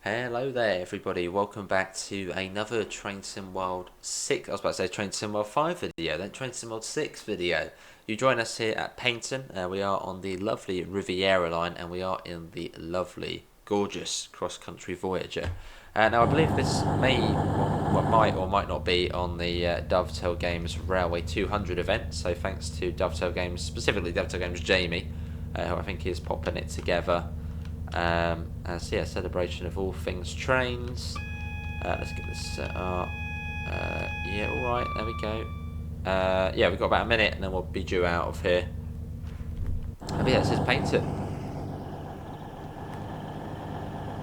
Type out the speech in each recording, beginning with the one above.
Hello there everybody, welcome back to another Train Sim World 6, I was about to say Train Sim World 5 video, then Train Sim World 6 video. You join us here at Paignton, we are on the lovely Riviera line and we are in the lovely, gorgeous cross-country Voyager. Now I believe this might or might not be on the Dovetail Games Railway 200 event, so thanks to Dovetail Games, specifically Dovetail Games Jamie, who I think is popping it together. As yeah, celebration of all things trains. Let's get this set up. Yeah, alright, there we go. Yeah, we've got about a minute and then we'll be due out of here. But yeah, it says Paignton.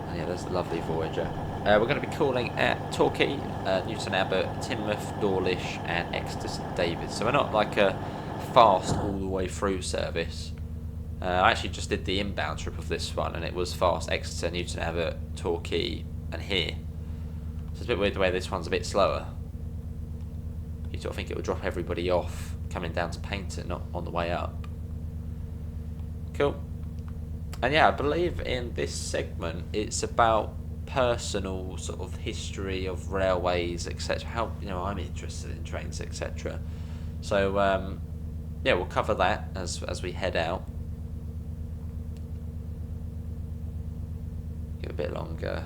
And yeah, there's the lovely Voyager. We're going to be calling at Torquay, Newton Abbot, Teignmouth, Dawlish and Exeter St David. So we're not like a fast all the way through service. I actually just did the inbound trip of this one and it was fast. Exeter, Newton Abbot, Torquay and here. So it's a bit weird the way this one's a bit slower. You sort of think it would drop everybody off coming down to Paignton, not on the way up. Cool. And yeah, I believe in this segment it's about personal sort of history of railways, etc. How, you know, I'm interested in trains, etc. So yeah, we'll cover that as we head out. Give a bit longer,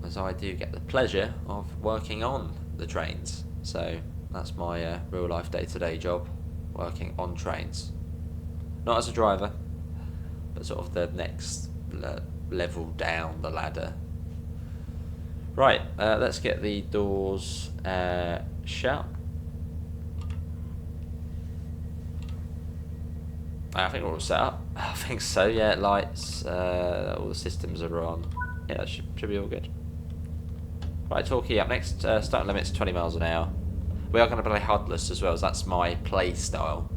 as I do get the pleasure of working on the trains. So that's my real life day-to-day job, working on trains. Not as a driver, but sort of the next level down the ladder. Right, let's get the doors shut. I think we're all set up. I think so, yeah, lights, all the systems are on. Yeah, that should be all good. Right, Torquay up next, start limit's 20 miles an hour. We are going to play HUDless as well, as that's my play style.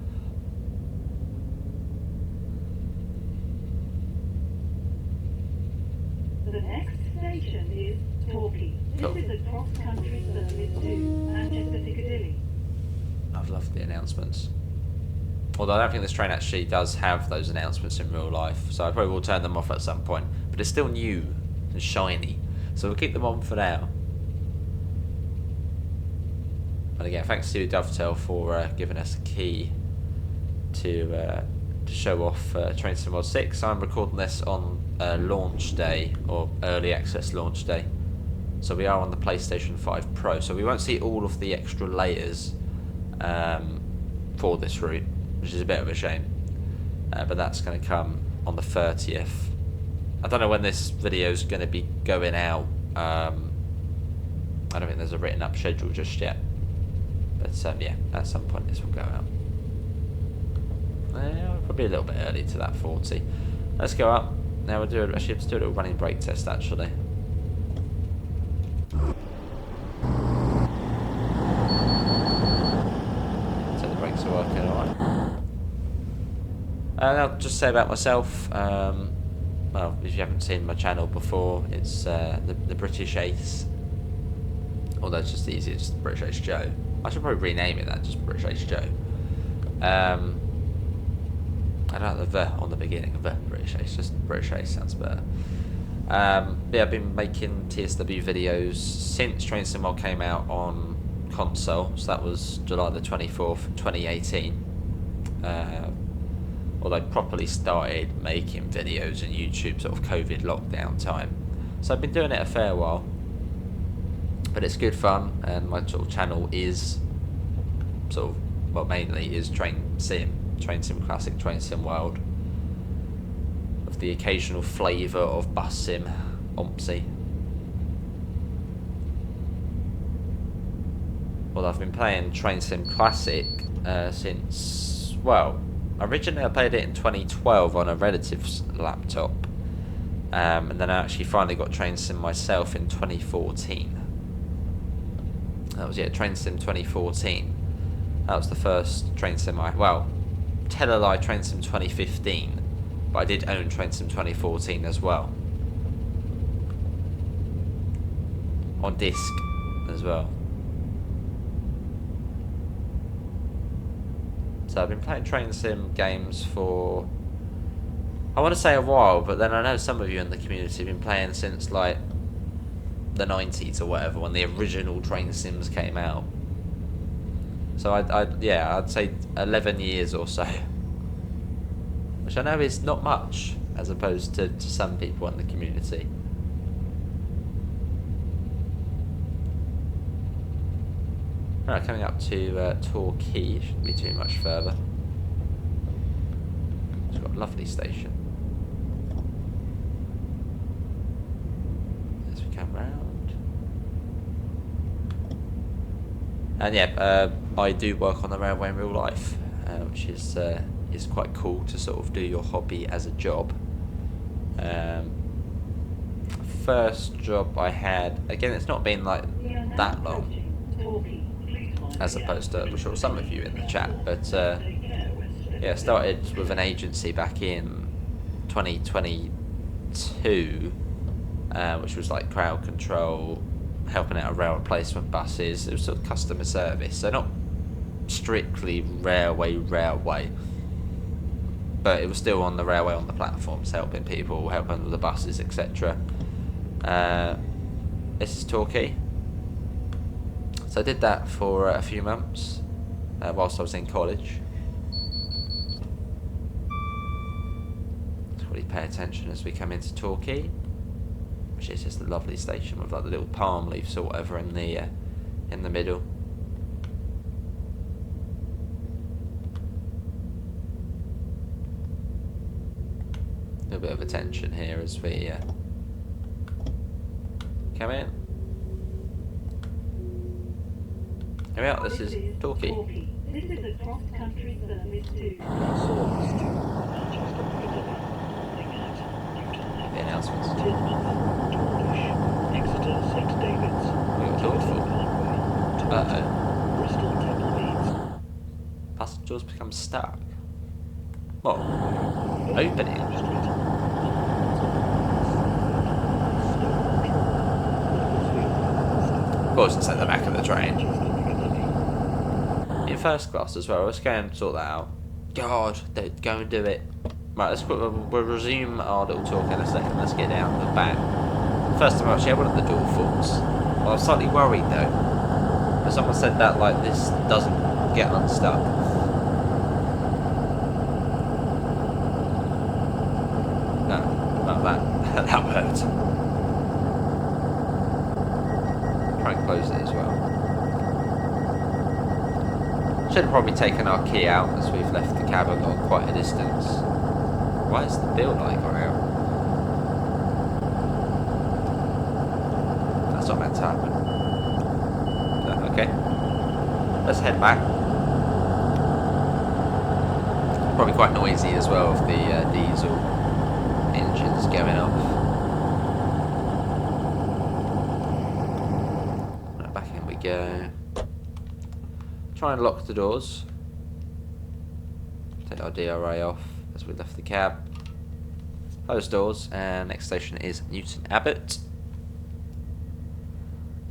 The next station is Torquay. This is a cross-country service to Manchester Piccadilly. I've loved the announcements. Although I don't think this train actually does have those announcements in real life, so I probably will turn them off at some point. But it's still new and shiny, so we'll keep them on for now. And again, thanks to Dovetail for giving us a key to show off Train Sim World 6. I'm recording this on launch day, or early access launch day. So we are on the PlayStation 5 Pro, so we won't see all of the extra layers for this route, which is a bit of a shame, but that's going to come on the 30th. I don't know when this video is going to be going out. I don't think there's a written up schedule just yet, but yeah, at some point this will go out. Probably a little bit early to that 40. Let's go up. Now we'll do actually let's do a little running brake test actually. So the brakes are working alright. And I'll just say about myself, well, if you haven't seen my channel before, it's the British Ace. Although it's just easier, just British Ace Joe. I should probably rename it that, just British Ace Joe. I don't know the on the beginning of the British Ace, just British Ace sounds better. Yeah, I've been making TSW videos since Train Sim World came out on console, so that was July the 24th, 2018. Although I properly started making videos on YouTube sort of COVID lockdown time. So I've been doing it a fair while. But it's good fun, and my sort of channel is sort of, well, mainly is Train Sim Classic, Train Sim World. With the occasional flavour of Bus Sim, Ompsy. Well, I've been playing Train Sim Classic since, well, originally I played it in 2012 on a relative's laptop, and then I actually finally got Train Sim myself in 2014. That was, yeah, Train Sim 2014. That was the first Train Sim well, tell a lie, Train Sim 2015, but I did own Train Sim 2014 as well. On disc as well. So I've been playing Train Sim games for I want to say a while, but then I know some of you in the community have been playing since like the 90s or whatever, when the original train sims came out. So I'd say 11 years or so, which I know is not much as opposed to some people in the community. Alright, coming up to Torquay, shouldn't be too much further. It's got a lovely station. As we come round. And yeah, I do work on the railway in real life, which is quite cool to sort of do your hobby as a job. First job I had, again, it's not been like that long, as opposed to, I'm sure some of you in the chat, but yeah, started with an agency back in 2022, which was like crowd control, helping out rail replacement buses. It was sort of customer service, so not strictly railway, but it was still on the railway, on the platforms, helping people, helping with the buses, etc. This is Torquay. So I did that for a few months whilst I was in college. So really pay attention as we come into Torquay, which is just a lovely station with like the little palm leaves or whatever in the middle. A little bit of attention here as we come in. Here we are, this is Torquay. This is a cross-country service to The announcements. Exeter, St David's. We got doors full. Uh-oh. Bristol, Temple Meads. Passengers become stuck. What? Opening? Of course it's at the back of the train. In first class as well, let's go and sort that out. God, go and do it. Right, we'll resume our little talk in a second. Let's get down to the back. First of all, actually, I wanted the door falls. Well, I was slightly worried though. But someone said that like this doesn't get unstuck. No, not that. That worked. Try and close it as well. Should have probably taken our key out as we've left the cab and got quite a distance. Why is the bill light gone out? That's not meant to happen. No, okay. Let's head back. Probably quite noisy as well with the diesel engines going off. Right, back in we go. Try and lock the doors. Take our DRA off as we left the cab. Close doors, and next station is Newton Abbot.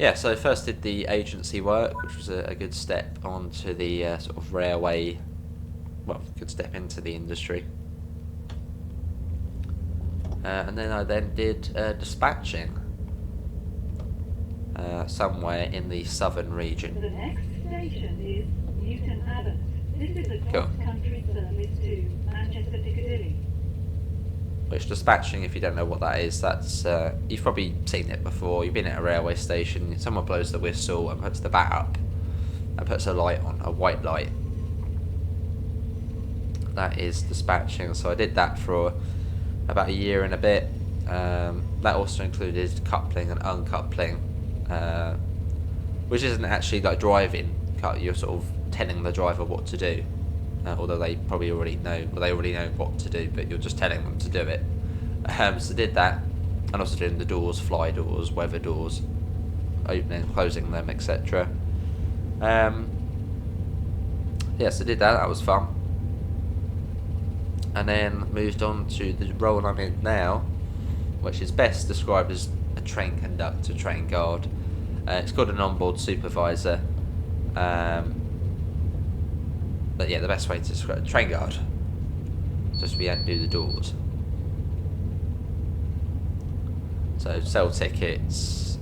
Yeah, so first did the agency work, which was a good step onto the sort of railway, well, good step into the industry. And then I did dispatching somewhere in the southern region. The next station is Newton Abbot. This is a cross-country service to Manchester Piccadilly. Which dispatching, if you don't know what that is, that's you've probably seen it before. You've been at a railway station, someone blows the whistle and puts the bat up and puts a light on, a white light. That is dispatching. So I did that for about a year and a bit. That also included coupling and uncoupling, which isn't actually like driving. You're sort of telling the driver what to do, although they probably already know. Well, they already know what to do, but you're just telling them to do it. So did that, and also doing the doors, fly doors, weather doors, opening, closing them, etc. Yeah, so did that. That was fun. And then moved on to the role I'm in now, which is best described as a train conductor, train guard. It's called an onboard supervisor. But yeah, the best way to describe train guard, just we don't do the doors. So sell tickets,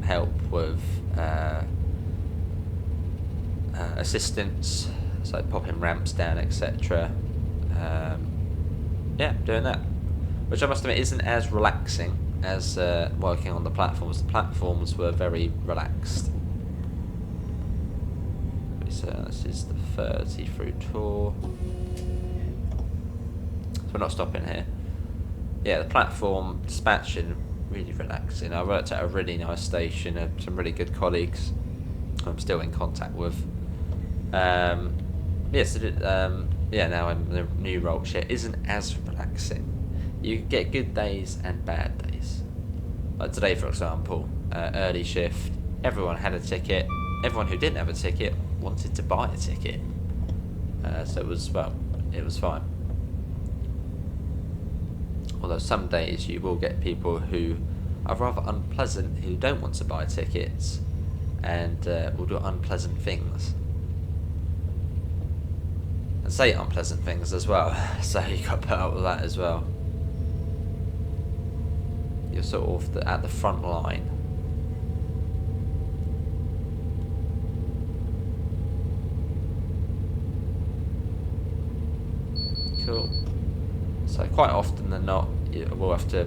help with assistance, so popping ramps down, etc. Yeah, doing that, which I must admit isn't as relaxing as working on the platforms. The platforms were very relaxed. So this is the 30 through tour. So we're not stopping here. Yeah, the platform dispatching, really relaxing. I worked at a really nice station, some really good colleagues I'm still in contact with. Yes, now I'm in the new role. Shit isn't as relaxing. You get good days and bad days. Like today, for example, early shift. Everyone had a ticket. Everyone who didn't have a ticket wanted to buy a ticket. So it was fine. Although some days you will get people who are rather unpleasant, who don't want to buy tickets, and will do unpleasant things. And say unpleasant things as well. So you got to put up with that as well. You're sort of at the front line. Cool. So quite often than not, we'll have to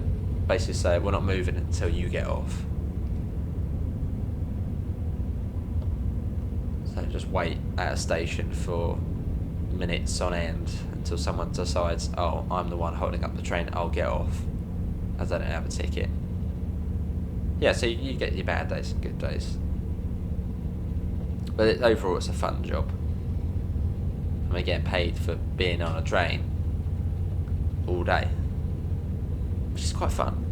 basically say we're not moving until you get off. So just wait at a station for minutes on end until someone decides, oh, I'm the one holding up the train, I'll get off, as I don't have a ticket. Yeah, so you get your bad days and good days. But overall it's a fun job. And we get paid for being on a train all day, which is quite fun.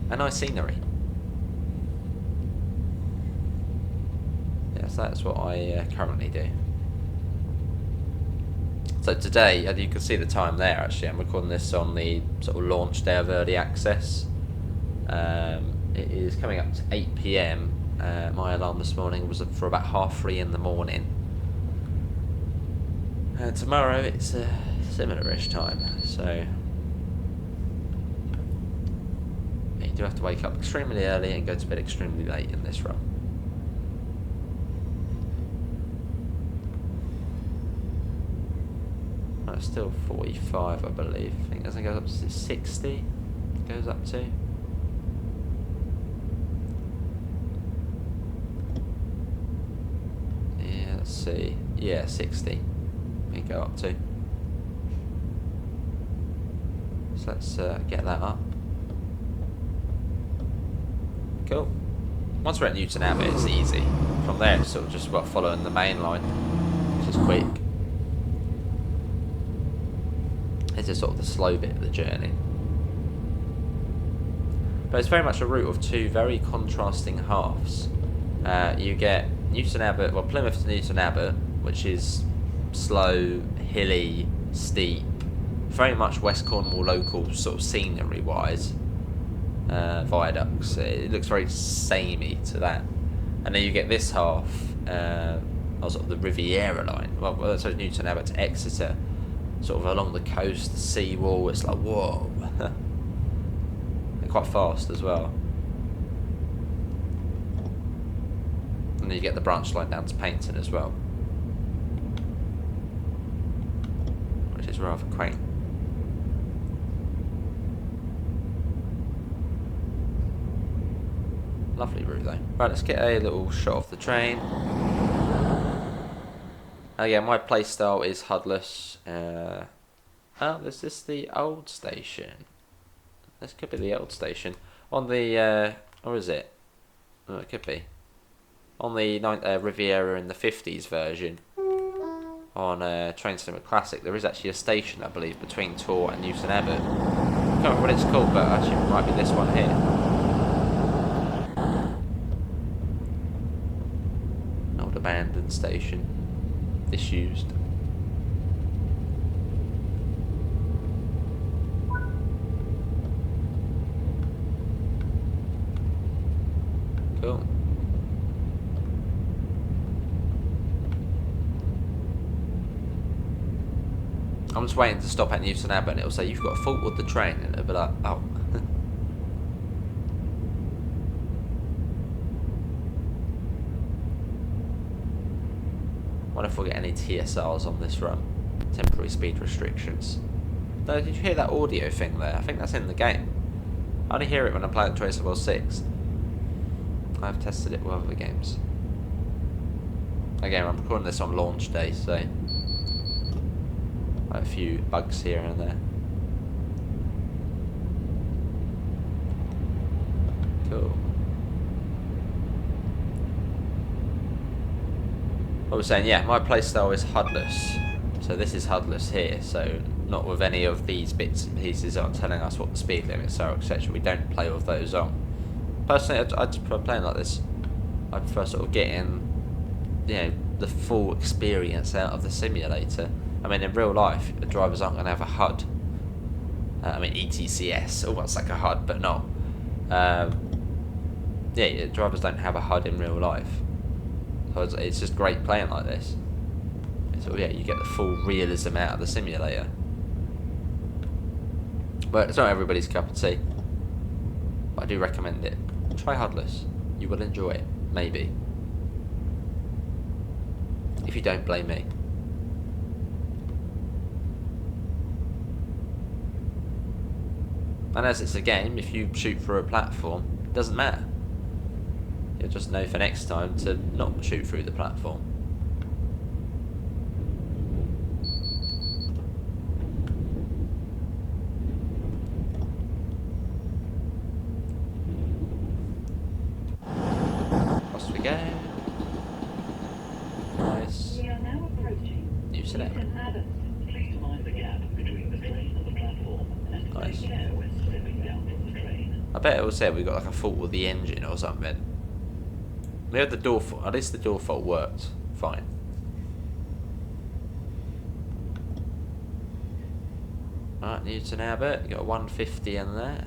A nice scenery. Yes, that's what I currently do. So today, as you can see the time there, actually, I'm recording this on the sort of launch day of early access. It is coming up to 8 PM. My alarm this morning was for about 3:30 in the morning. Tomorrow it's a similar-ish time, so you do have to wake up extremely early and go to bed extremely late in this run. Oh, it's still 45, I believe. I think as it goes up to 60, it goes up to. Yeah, let's see. Yeah, 60. We go up to. So let's get that up. Cool. Once we're at Newton Abbot, it's easy. From there, it's sort of just about following the main line, which is quick. It's just sort of the slow bit of the journey. But it's very much a route of two very contrasting halves. You get Newton Abbot, well, Plymouth to Newton Abbot, which is slow, hilly, steep, very much West Cornwall local sort of scenery wise. Viaducts, it looks very samey to that. And then you get this half, sort of the Riviera line, well, so Newton Abbot to Exeter, sort of along the coast, the seawall. It's like, whoa. They're quite fast as well. And then you get the branch line down to Paignton as well, which is rather quaint. Lovely route though. Right, let's get a little shot of the train. Again, my playstyle is HUDless. Oh, is this the old station? This could be the old station. On the, or is it? Oh, it could be. On the Riviera in the 50s version, on Train Cinema Classic, there is actually a station, I believe, between Tor and Newton Abbot. I can't remember what it's called, but actually it might be this one here. Old abandoned station. Disused. Cool. I'm just waiting to stop at Newton Abbot and it'll say you've got a fault with the train and it'll be like, oh. Wonder if we'll get any TSRs on this run. Temporary speed restrictions. Though, did you hear that audio thing there? I think that's in the game. I only hear it when I play at Tracer World 6. I've tested it with other games. Again, I'm recording this on launch day, so I have a few bugs here and there. Cool. I was saying, yeah, my playstyle is HUDless. So this is HUDless here, so not with any of these bits and pieces on telling us what the speed limits are, etc. We don't play with those on. Personally, I just prefer playing like this. I prefer sort of getting, you know, the full experience out of the simulator. I mean, in real life, the drivers aren't going to have a HUD. I mean, ETCS, almost like a HUD, but not. Yeah, drivers don't have a HUD in real life. So it's just great playing like this. So yeah, you get the full realism out of the simulator. But it's not everybody's cup of tea. But I do recommend it. Try HUDless. You will enjoy it. Maybe. If you don't blame me. And as it's a game, if you shoot through a platform, it doesn't matter. You'll just know for next time to not shoot through the platform. Off we go. Nice. We are now approaching New select. Please mind the gap between the train and the platform and Nice. take care when stepping down from the train. I bet it will say we got like a fault with the engine or something. We had the door fault. At least the door fault worked fine. Alright, Newton Abbott, you got a 150 in there.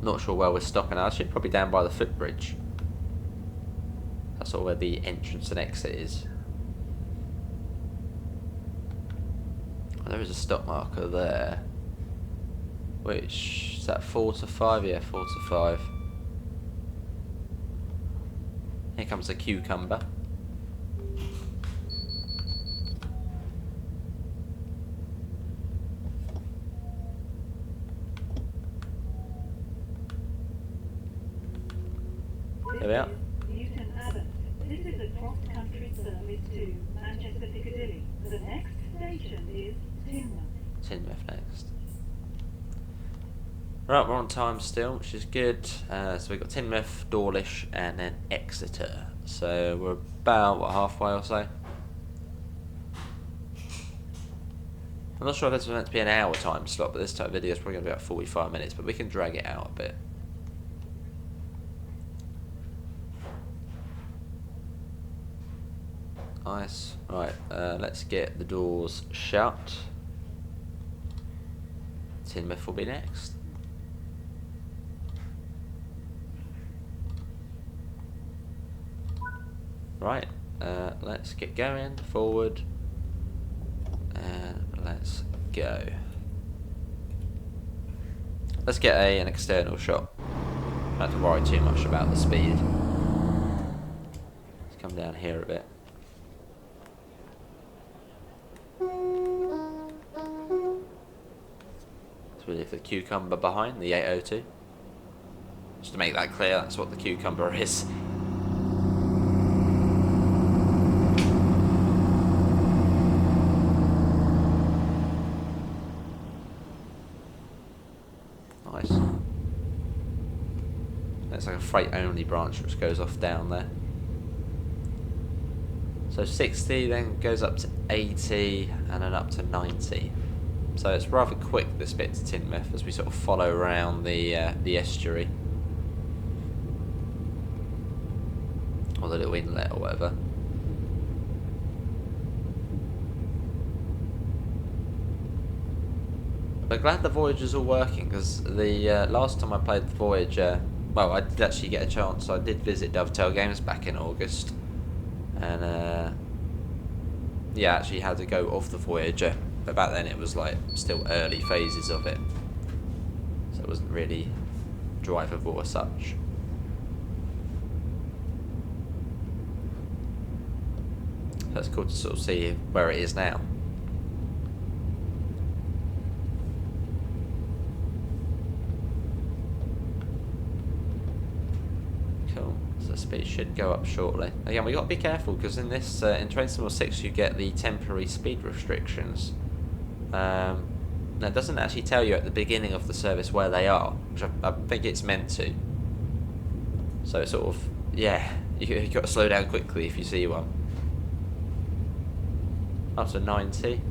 Not sure where we're stopping actually, probably down by the footbridge. That's sort of where the entrance and exit is. There is a stop marker there. Which, is that 4 to 5? Yeah, 4 to 5. Here comes the cucumber. There we are. Newton Abbott. This is a cross-country service to Manchester Piccadilly. The next station is Teignmouth. Teignmouth next. Right, we're on time still, which is good. So we've got Teignmouth, Dawlish, and then Exeter. So we're about, what, halfway or so? I'm not sure if this was meant to be an hour time slot, but this type of video is probably going to be about 45 minutes, but we can drag it out a bit. Nice. Right, let's get the doors shut. Teignmouth will be next. Right, let's get going, forward, and let's go. Let's get an external shot. Don't have to worry too much about the speed. Let's come down here a bit. So we leave the cucumber behind, the 802. Just to make that clear, that's what the cucumber is. Nice. It's like a freight only branch which goes off down there. So 60 then goes up to 80 and then up to 90. So it's rather quick this bit to Teignmouth as we sort of follow around the estuary. Or the little inlet or whatever. I'm glad the Voyager's all working because the last time I played the Voyager, well, I did actually get a chance. I did visit Dovetail Games back in August, and yeah, I actually had to go off the Voyager. But back then it was like still early phases of it, so it wasn't really drivable as such. So it's cool to sort of see where it is now. Cool. So the speed should go up shortly. Again, we got to be careful because in this in Train Sim 6 you get the temporary speed restrictions. Now it doesn't actually tell you at the beginning of the service where they are, which I think it's meant to. So it's sort of, yeah, you've got to slow down quickly if you see one. Up to 90.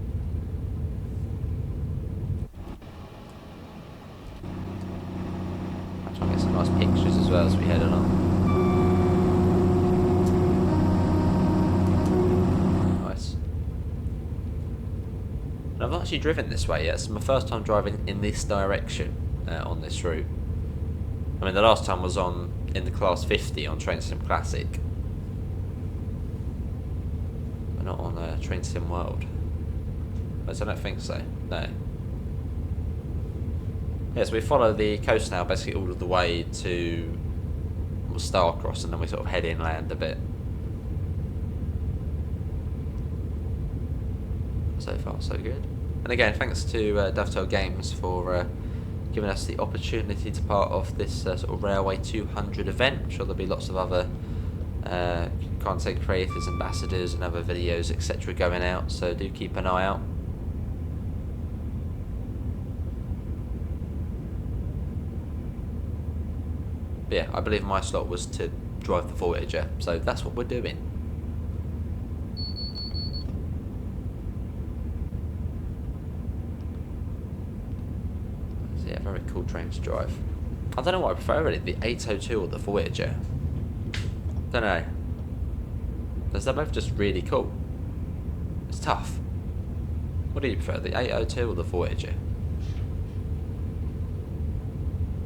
I'm trying to get some nice pictures as well as we head along. Nice. And I've not actually driven this way yet. It's my first time driving in this direction on this route. I mean, the last time was in the Class 50 on Train Sim Classic. But not on Train Sim World. I don't think so, no. Yes, we follow the coast now basically all of the way to Starcross, and then we sort of head inland a bit. So far so good. And again, thanks to Dovetail Games for giving us the opportunity to part of this sort of Railway 200 event. I'm sure there'll be lots of other content creators, ambassadors and other videos etc. going out, so do keep an eye out. But yeah, I believe my slot was to drive the Voyager, so that's what we're doing. So yeah, very cool train to drive. I don't know what I prefer really, the 802 or the Voyager. Don't know. Because they're both just really cool. It's tough. What do you prefer, the 802 or the Voyager?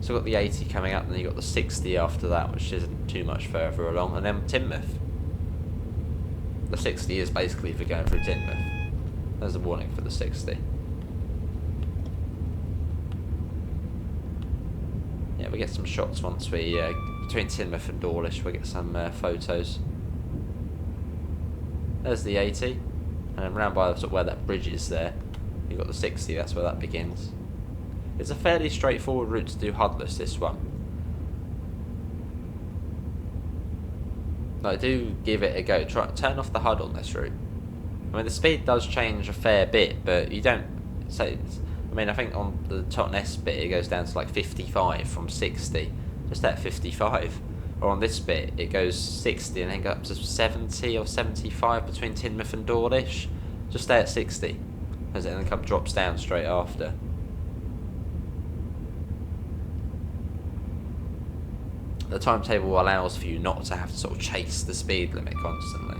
So we've got the 80 coming up, and then you've got the 60 after that, which isn't too much further along, and then Teignmouth. The 60 is basically for going through Teignmouth. There's a warning for the 60. Yeah, we get some shots once we, between Teignmouth and Dawlish, we get some photos. There's the 80, and then round by sort of where that bridge is there, you've got the 60, that's where that begins. It's a fairly straightforward route to do HUDless, this one. I do give it a go. Turn off the HUD on this route. I mean, the speed does change a fair bit, but you don't say. I mean, I think on the Totnes bit it goes down to like 55 from 60, just at 55. Or on this bit it goes 60 and then goes up to 70 or 75 between Teignmouth and Dawlish. Just stay at 60, as it then drops down straight after. The timetable allows for you not to have to sort of chase the speed limit constantly.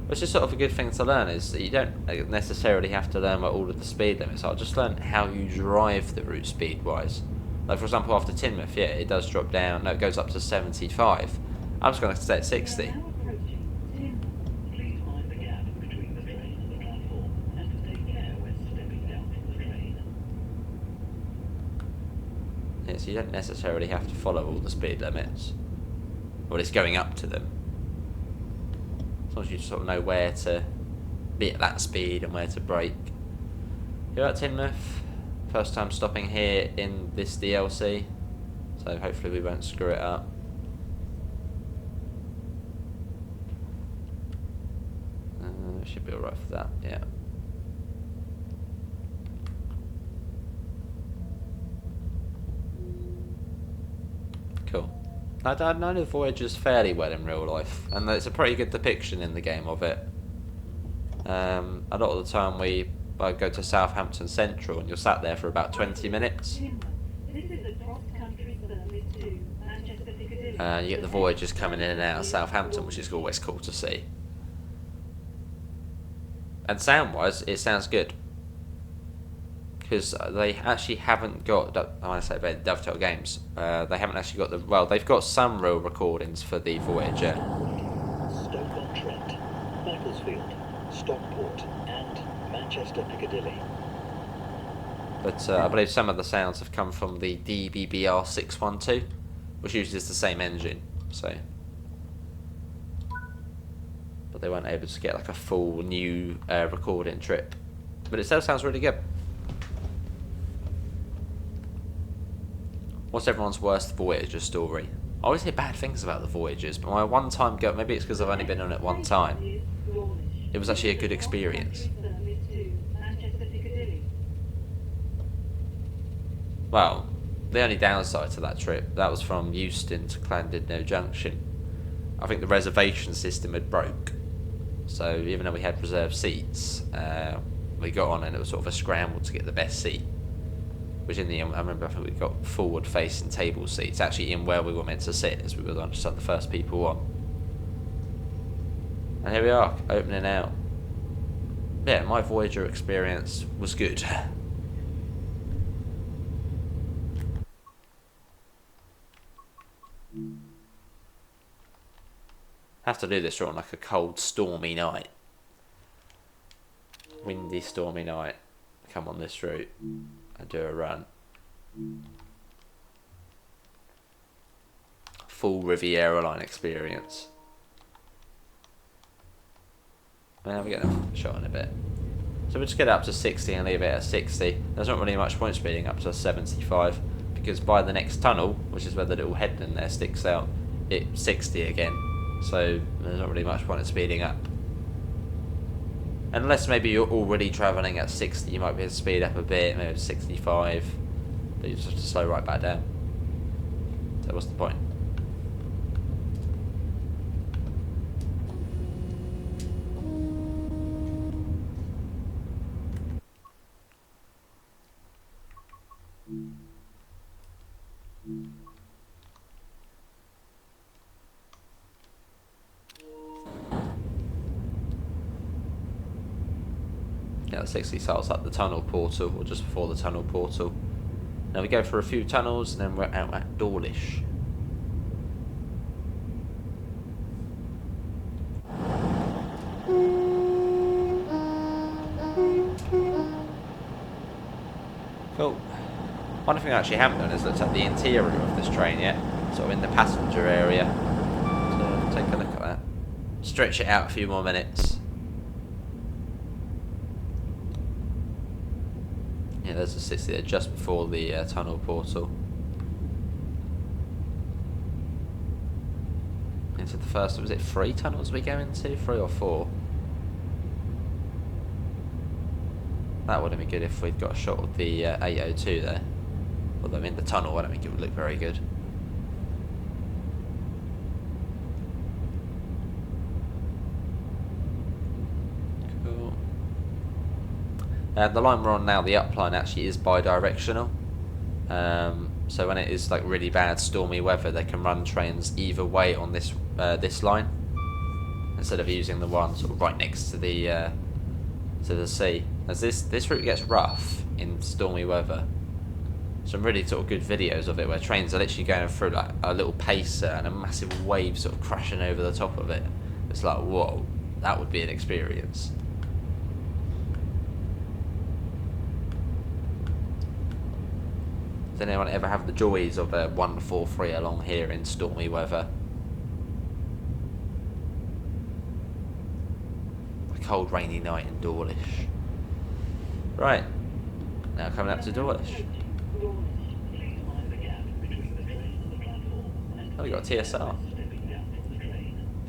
Which is sort of a good thing to learn, is that you don't necessarily have to learn what all of the speed limits are, just learn how you drive the route speed wise. Like for example after Teignmouth, yeah, it does drop down, no, it goes up to 75. I'm just going to stay at 60. So you don't necessarily have to follow all the speed limits, or at least going up to them. As long as you sort of know where to be at that speed and where to brake. Here at Teignmouth, first time stopping here in this DLC, so hopefully we won't screw it up. Should be alright for that, yeah. Cool. I know the Voyagers fairly well in real life, and it's a pretty good depiction in the game of it. A lot of the time I go to Southampton Central, and you're sat there for about 20 minutes. You get the Voyagers coming in and out of Southampton, which is always cool to see. And sound-wise, it sounds good. Because they actually haven't got, I want to say about Dovetail Games, they haven't actually got the, well, they've got some real recordings for the Voyager. Stoke-on-Trent, Macclesfield, Stockport and Manchester Piccadilly. But I believe some of the sounds have come from the DBBR 612, which uses the same engine. So, but they weren't able to get like a full new recording trip. But it still sounds really good. What's everyone's worst Voyager story? I always hear bad things about the Voyagers, but my one time go, maybe it's because I've only been on it one time. It was actually a good experience. Well, the only downside to that trip, that was from Euston to Llandudno Junction. I think the reservation system had broke. So even though we had reserved seats, we got on and it was sort of a scramble to get the best seat. Which in the end, I remember I think we got forward facing table seats, actually in where we were meant to sit, as we were just the first people on. And here we are, opening out. Yeah, my Voyager experience was good. Have to do this on like a cold, stormy night. Windy, stormy night. Come on this route and do a run. Full Riviera line experience. Now we're getting a shot in a bit. So we'll just get up to 60 and leave it at 60. There's not really much point speeding up to 75 because by the next tunnel, which is where the little headland there sticks out, it's 60 again. So there's not really much point in speeding up. Unless maybe you're already travelling at 60, you might be able to speed up a bit, maybe 65, but you just have to slow right back down. So what's the point? Yeah, 60 starts at the tunnel portal, or just before the tunnel portal. Now we go for a few tunnels, and then we're out at Dawlish. Cool. One thing I actually haven't done is looked at the interior of this train yet, sort of in the passenger area. So take a look at that. Stretch it out a few more minutes. Yeah, there's a 60 there just before the tunnel portal. Into the first, was it 3 tunnels we go into? 3 or 4? That would have been good if we'd got a shot of the 802 there. Although in the tunnel, I don't think it would look very good. Cool. The line we're on now, the up line, actually is bi-directional. So when it is like really bad stormy weather, they can run trains either way on this this line, instead of using the one sort of right next to the sea. As this route gets rough in stormy weather. Some really sort of good videos of it where trains are literally going through like a little pacer and a massive wave sort of crashing over the top of it. It's like, whoa, that would be an experience. Does anyone ever have the joys of a 143 along here in stormy weather? A cold rainy night in Dawlish. Right, now coming up to Dawlish. Oh, we got a TSR.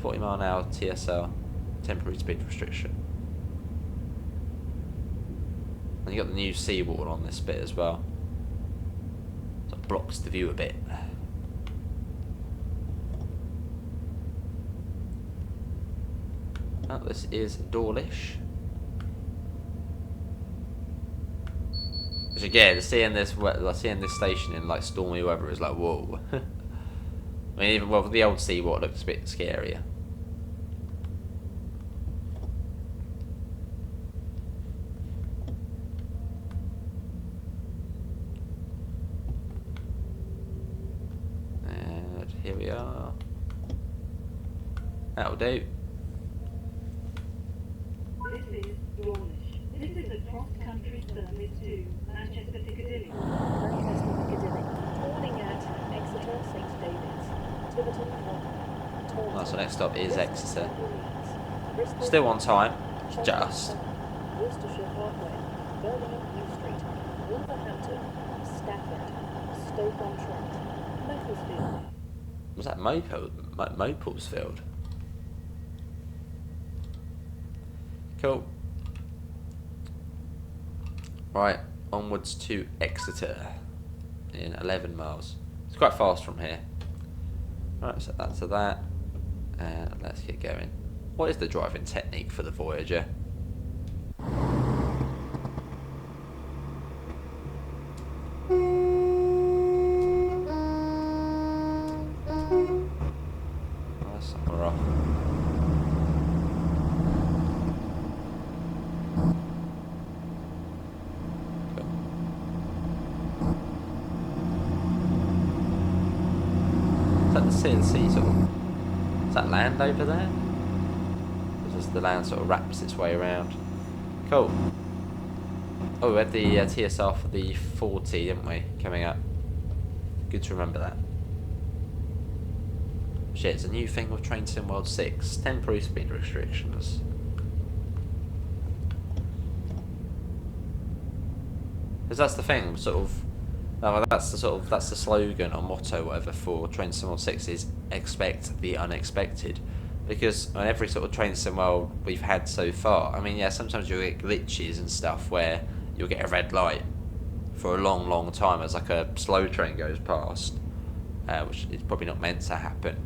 40 mile an hour TSR, temporary speed restriction. And you got the new seawall on this bit as well. So it blocks the view a bit. Oh, this is Dawlish. Which again, seeing this station in like stormy weather is like, whoa. I mean, even well, the old seawall looks a bit scarier. And here we are. That'll do. This is Dawlish. This is a cross-country service to Manchester Piccadilly. Manchester Piccadilly. Boarding at Exeter, St David. Oh, so next stop is Exeter. Still on time, just. Worcestershire Parkway, Birmingham New Street, Wolverhampton, Stafford, Stoke-on-Trent, Macclesfield. Was that Maplesfield? Cool. Right, onwards to Exeter in 11 miles. It's quite fast from here. Right, set that to that. And let's get going. What is the driving technique for the Voyager? Oh, that's somewhere off. Cool. Is that the sea sort of? Is that land over there? Or does the land sort of wraps its way around? Cool. Oh, we had the TSR for the 40, didn't we? Coming up. Good to remember that. Shit, it's a new thing with Train Sim World 6. Temporary speed restrictions. Because that's the thing, sort of. That's the slogan or motto, whatever, for Train Sim World 6 is expect the unexpected. Because on every sort of Train Sim World we've had so far, I mean, yeah, sometimes you'll get glitches and stuff where you'll get a red light for a long, long time as like a slow train goes past, which is probably not meant to happen.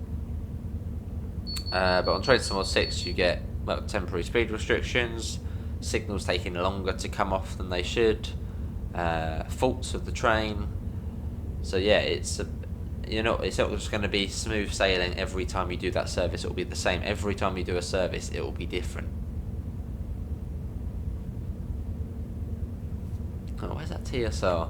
But on Train Sim World 6 you get temporary speed restrictions, signals taking longer to come off than they should, faults of the train. So yeah, it's not just going to be smooth sailing every time you do that service. It will be the same every time you do a service. It will be different. Oh, where's that TSR?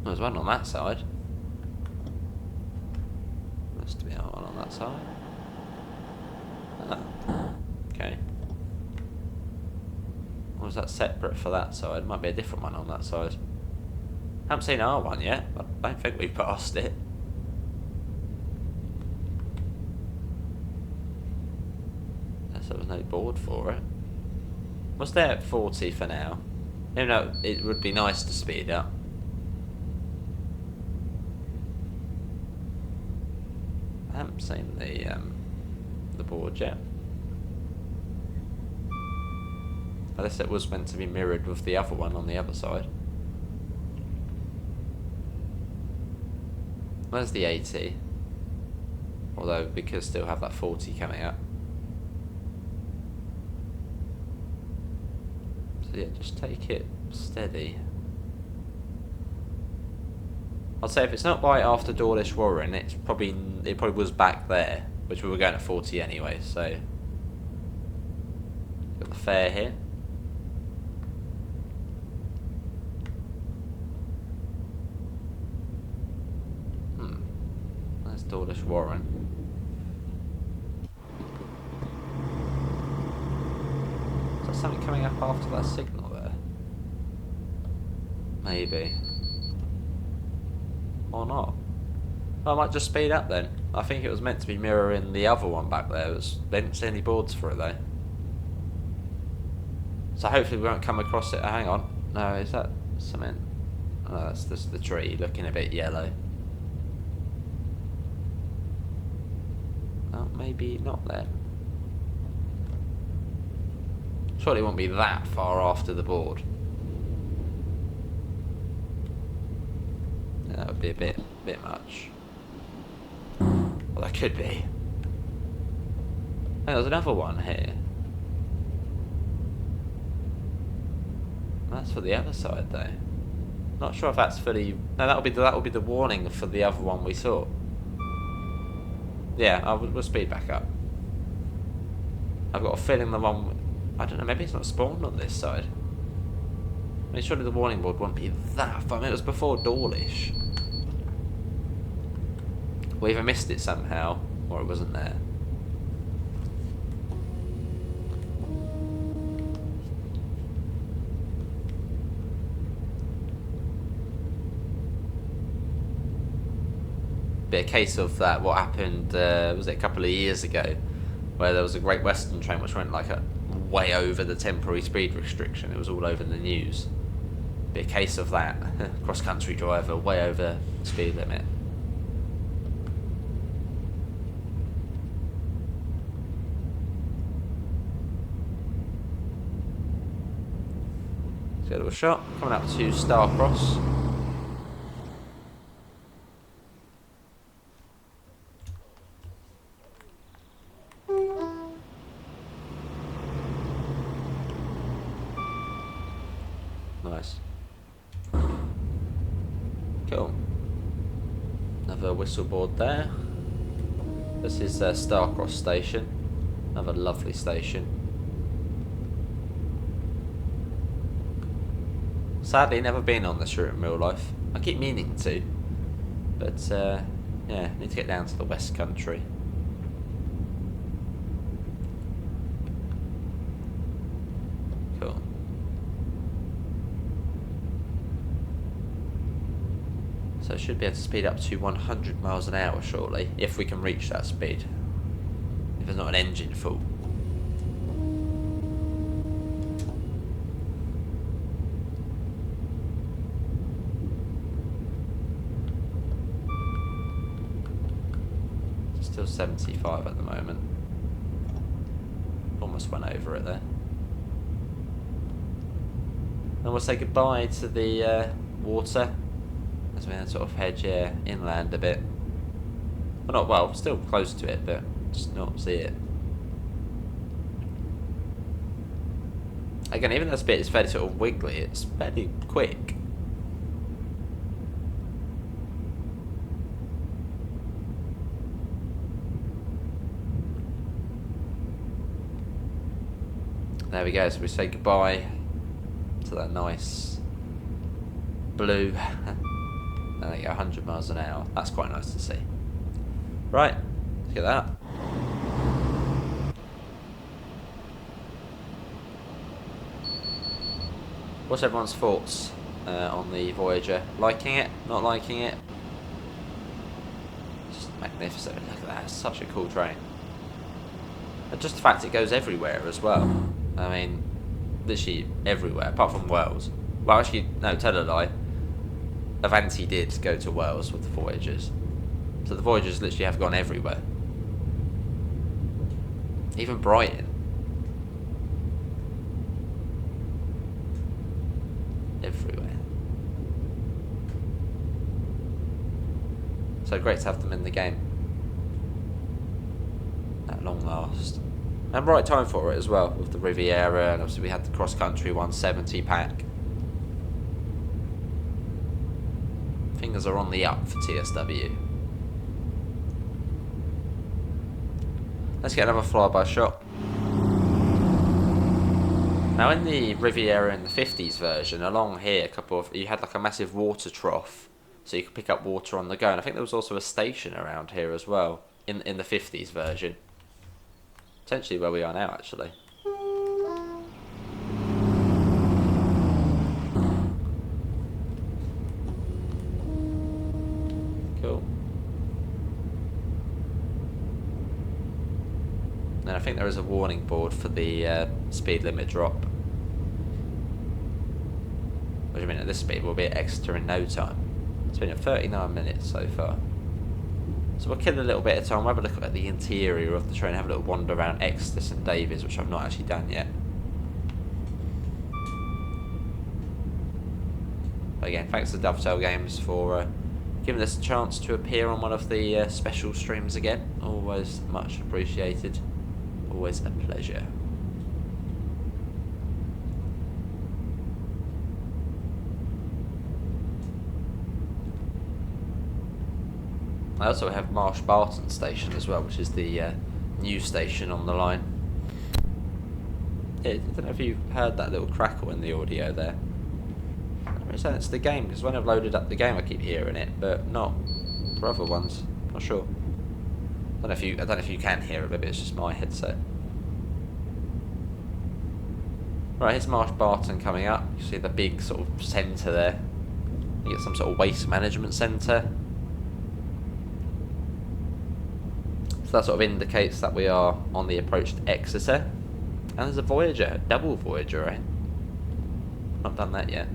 There's one on that side. Must be one on that side. Oh, okay. Or was that separate for that side? Might be a different one on that side. Haven't seen our one yet, but I don't think we've passed it. Guess there was no board for it. We'll stay at 40 for now. Even though it would be nice to speed up. I haven't seen the board yet. Unless it was meant to be mirrored with the other one on the other side. Where's the 80? Although we could still have that 40 coming up. So yeah, just take it steady. I'd say if it's not right after Dawlish Warren, it probably was back there, which we were going at 40 anyway. So got the fare here. That's Dawlish Warren. Is there something coming up after that signal there? Maybe. Or not. I might just speed up then. I think it was meant to be mirroring the other one back there. They didn't see any boards for it though. So hopefully we won't come across it. Hang on. No, is that something? Oh, that's just the tree looking a bit yellow. Oh, maybe not then. Surely it won't be that far after the board. Yeah, that would be a bit much. Well, that could be. Hey, there's another one here. That's for the other side though. Not sure if that's for the. No, that will be the warning for the other one we saw. Yeah, we'll speed back up. I've got a feeling the one. I don't know. Maybe it's not spawned on this side. I mean, surely the warning board won't be that far. I mean, it was before Dawlish. We either missed it somehow, or it wasn't there. be a case of that. What happened was it a couple of years ago, where there was a Great Western train which went like way over the temporary speed restriction. It was all over the news. Be a case of that. Cross-country driver way over speed limit. Let's get a little shot. Coming up to Starcross. Nice. Cool. Another whistle board there. This is Starcross station. Another lovely station. Sadly, never been on this route in real life. I keep meaning to, but yeah, need to get down to the West Country. Cool. So should be able to speed up to 100 miles an hour shortly, if we can reach that speed. If there's not an engine fault. Still 75 at the moment. Almost went over it there. And we'll say goodbye to the water as we then sort of head inland a bit. Well, not well, still close to it, but just not see it. Again, even though this bit is fairly sort of wiggly, it's fairly quick. There we go, so we say goodbye to that nice blue. And there you go, 100 miles an hour. That's quite nice to see. Right, let's get that. What's everyone's thoughts on the Voyager? Liking it? Not liking it? Just magnificent. Look at that, it's such a cool train. And just the fact it goes everywhere as well. I mean, literally everywhere, apart from Wales. Well, actually, no, tell a lie. Avanti did go to Wales with the Voyagers. So the Voyagers literally have gone everywhere. Even Brighton. Everywhere. So great to have them in the game. At long last. And right time for it as well, with the Riviera, and obviously we had the cross-country 170 pack. Fingers are on the up for TSW. Let's get another flyby shot. Now in the Riviera in the 50s version, along here, you had like a massive water trough, so you could pick up water on the go, and I think there was also a station around here as well, in the 50s version. Potentially where we are now, actually. Cool. And I think there is a warning board for the speed limit drop. What do you mean at this speed? We'll be at Exeter in no time. It's been at 39 minutes so far. So we'll kill a little bit of time, we'll have a look at the interior of the train, have a little wander around Exeter St Davies, which I've not actually done yet. But again, thanks to Dovetail Games for giving us a chance to appear on one of the special streams again. Always much appreciated. Always a pleasure. I also have Marsh Barton Station as well, which is the new station on the line. Yeah, I don't know if you heard that little crackle in the audio there. I'm saying it's the game, because when I've loaded up the game I keep hearing it, but not for other ones. Not sure. I don't know if you can hear it, maybe it's just my headset. Right, here's Marsh Barton coming up. You see the big sort of centre there. You get some sort of waste management centre. that sort of indicates that we are on the approach to Exeter. And there's a Voyager, double Voyager, right? Not done that yet.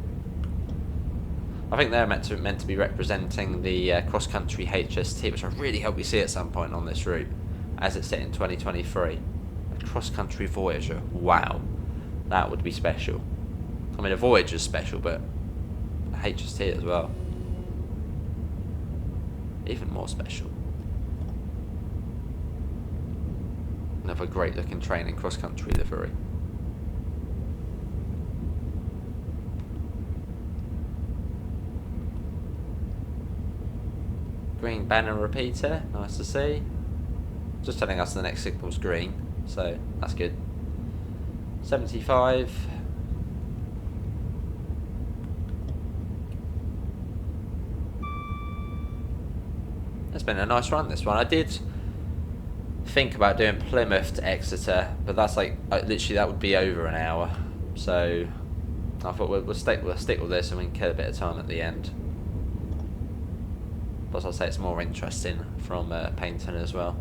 I think they're meant to be representing the cross-country HST, which I really hope we see at some point on this route, as it's set in 2023. A cross-country Voyager, wow, that would be special. I mean, a Voyager's special, but a HST as well, even more special. Another great-looking train in cross-country livery. Green banner repeater, nice to see. Just telling us the next signal's green, so that's good. 75. It's been a nice run, this one. I did think about doing Plymouth to Exeter, but that's like literally that would be over an hour. So I thought we'll stick with this, and we can kill a bit of time at the end. Plus, I'll say it's more interesting from Paignton as well.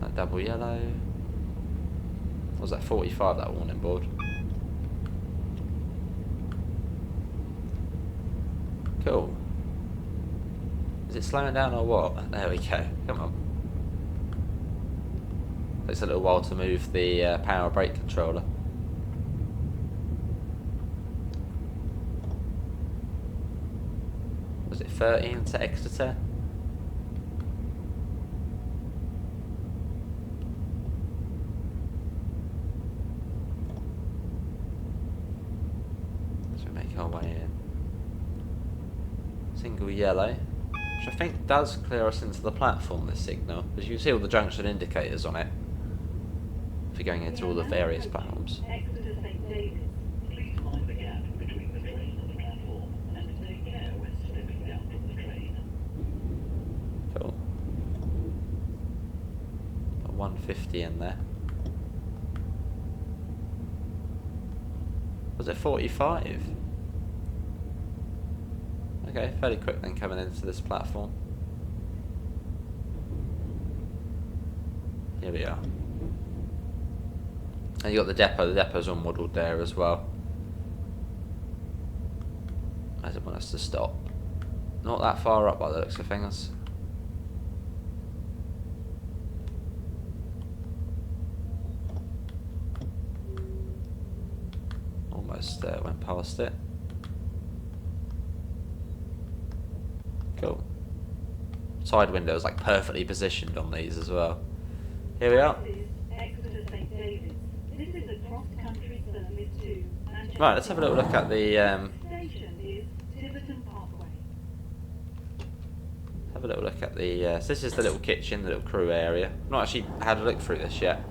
That double yellow. What was that 45? That warning board. Cool. Is it slowing down or what? There we go. Come on. Takes a little while to move the power brake controller. Was it 13 to Exeter? So we make our way in. Single yellow, which I think does clear us into the platform, this signal, because you can see all the junction indicators on it. If you're going into all the various platforms. Exeter St. David's. Please mind the gap between the train and the platform, and take care when stepping down from the train. Cool. Got 150 in there. Was it 45? Okay, fairly quick then coming into this platform. Here we are. And you got the depot's unmodelled there as well. As it wants us to stop. Not that far up by the looks of things. Almost went past it. Cool. Side windows like perfectly positioned on these as well. Here we are. This is Exeter St. David's. This is a cross-country service to Manchester. Right, let's have a little look at the Station is Tiverton Parkway. have a little look at the so this is the little kitchen, the little crew area. I've not actually had a look through this yet.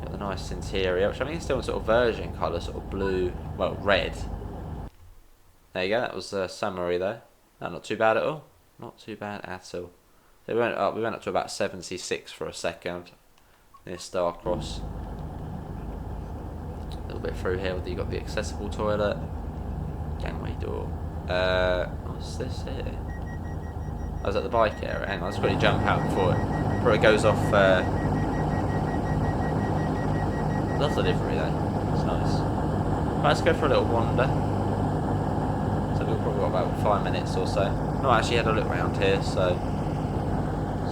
Got the nice interior, which I think is still in sort of version colour, sort of blue, well, red. There you go, that was a summary there. No, not too bad at all. Not too bad at all. So we went up to about 76 for a second near Starcross. A little bit through here, you got the accessible toilet, gangway door. What's this here? I was at the bike area. Hang on, let's quickly jump out before it goes off. Love the livery though. It's nice. Right, let's go for a little wander. So we've probably got about 5 minutes or so. Not actually had a look around here, so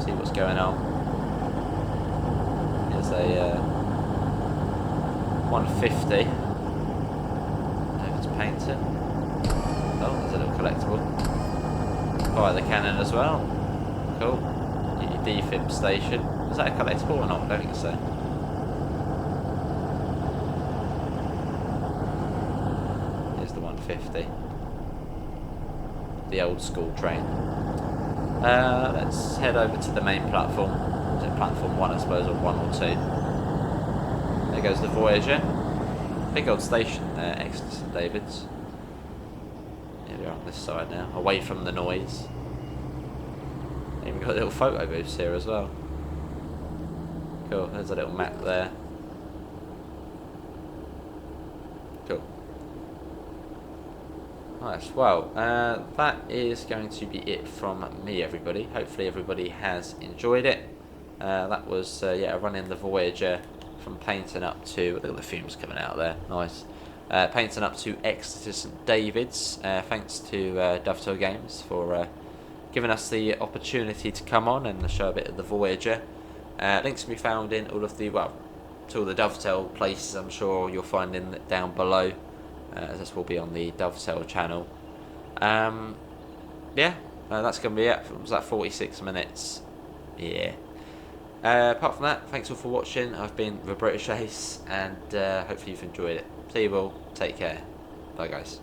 see what's going on. There's a 150 over to Paignton. Oh, there's a little collectible. Fire the cannon as well. Cool. Your defib station. Is that a collectible or not? I don't think so. Here's the 150. The old school train. Let's head over to the main platform. Is it platform 1, I suppose, or 1 or 2? There goes the Voyager. Big old station there, Exeter St. David's. Here we are on this side now, away from the noise. Even got little photo booths here as well. Cool, there's a little map there. Cool. Nice. Well, that is going to be it from me, everybody. Hopefully everybody has enjoyed it. That was, yeah, running the Voyager from Paignton up to... Look at the fumes coming out there. Nice. Paignton up to Exeter St David's. Thanks to Dovetail Games for giving us the opportunity to come on and show a bit of the Voyager. Links can be found in all of the, well, to all the Dovetail places I'm sure you'll find in down below. As this will be on the Dovetail channel. Yeah, that's going to be it. Was that 46 minutes? Yeah. Apart from that, thanks all for watching. I've been the British Ace, and hopefully you've enjoyed it. See you all. Take care. Bye, guys.